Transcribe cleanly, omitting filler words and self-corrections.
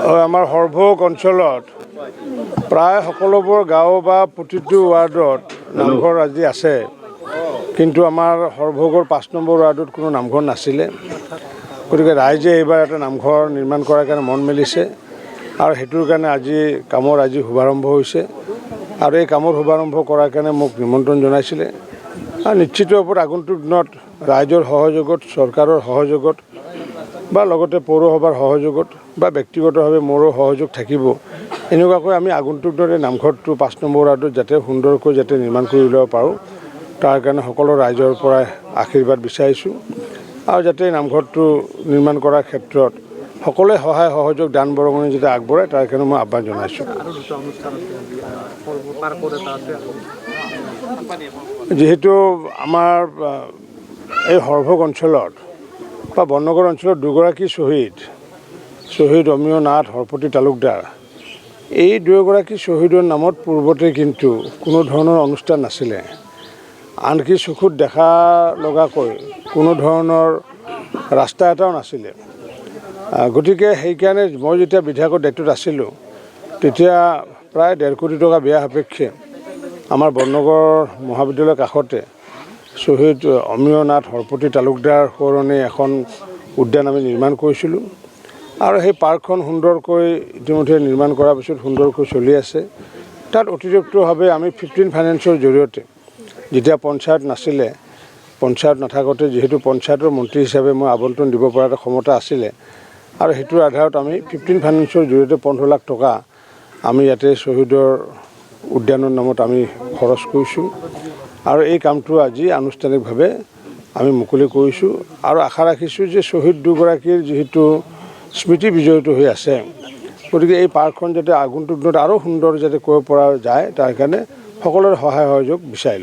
আমাৰ সৰভোগ অঞ্চলত প্ৰায় সকলোবোৰ গাঁও বা প্ৰতিটো ৱাৰ্ডত নামঘৰ আজি আছে, কিন্তু আমাৰ সৰভোগৰ ৫ নম্বৰ ৱাৰ্ডত কোনো নামঘৰ নাছিলে। গতিকে ৰাইজে এইবাৰ এটা নামঘৰ নিৰ্মাণ কৰাৰ কাৰণে মন মেলিছে আৰু সেইটোৰ কাৰণে আজি শুভাৰম্ভ হৈছে আৰু এই কামৰ শুভাৰম্ভ কৰাৰ কাৰণে মোক নিমন্ত্ৰণ জনাইছিলে। আৰু নিশ্চিত ওপৰত আগন্তুক দিনত ৰাইজৰ সহযোগত, চৰকাৰৰ সহযোগত বা লগতে পৌৰসভাৰ সহযোগত বা ব্যক্তিগতভাৱে মোৰো সহযোগ থাকিব। এনেকুৱাকৈ আমি আগন্তুক দিনত নামঘৰটো ৫ নম্বৰ ৱাৰ্ডত যাতে সুন্দৰকৈ নিৰ্মাণ কৰি উলিয়াব পাৰোঁ, তাৰ কাৰণে সকলো ৰাইজৰ পৰা আশীৰ্বাদ বিচাৰিছোঁ আৰু যাতে নামঘৰটো নিৰ্মাণ কৰাৰ ক্ষেত্ৰত সকলোৱে সহায় সহযোগ দান বৰঙণি যাতে আগবঢ়ায় তাৰ কাৰণে মই আহ্বান জনাইছোঁ। যিহেতু আমাৰ এই সৰভোগ অঞ্চলত বা বননগৰ অঞ্চলত দুগৰাকী শ্বহীদ অমিয় নাথ হৰপতি তালুকদাৰ, এই দুয়োগৰাকী শ্বহীদৰ নামত পূৰ্বতে কিন্তু কোনো ধৰণৰ অনুষ্ঠান নাছিলে, আনকি চকুত দেখা লগাকৈ কোনো ধৰণৰ ৰাস্তা এটাও নাছিলে। গতিকে সেইকাৰণে মই যেতিয়া বিধায়কৰ দায়িত্বত আছিলোঁ তেতিয়া প্ৰায় ১.৫ কোটি টকা ব্যয় সাপেক্ষে আমাৰ বননগৰ মহাবিদ্যালয়ৰ কাষতে শ্বহীদ অমিয় নাথ হৰপতি তালুকদাৰ সোঁৱৰণী এখন উদ্যান আমি নিৰ্মাণ কৰিছিলোঁ আৰু সেই পাৰ্কখন সুন্দৰকৈ ইতিমধ্যে নিৰ্মাণ কৰাৰ পিছত সুন্দৰকৈ চলি আছে। তাত অতিৰিক্তভাৱে আমি 15 ফাইনেন্সৰ জৰিয়তে, যেতিয়া পঞ্চায়ত নাছিলে, পঞ্চায়ত নাথাকোঁতে যিহেতু পঞ্চায়তৰ মন্ত্ৰী হিচাপে মই আবণ্টন দিব পৰা এটা ক্ষমতা আছিলে আৰু সেইটোৰ আধাৰত আমি 15 ফাইনেন্সৰ জৰিয়তে 15 লাখ টকা আমি ইয়াতে শ্বহীদৰ উদ্যানৰ নামত আমি খৰচ কৰিছোঁ আৰু এই কামটো আজি আনুষ্ঠানিকভাৱে আমি মুকলি কৰিছোঁ আৰু আশা ৰাখিছোঁ যে শ্বহীদ দুগৰাকীৰ যিহেতু স্মৃতি বিজড়িত হৈ আছে, গতিকে এই পাৰ্কখন যাতে আগন্তুক দিনত আৰু সুন্দৰ যাতে কৰিব পৰা যায় তাৰ কাৰণে সকলোৰে সহায় সহযোগ বিচাৰিলোঁ।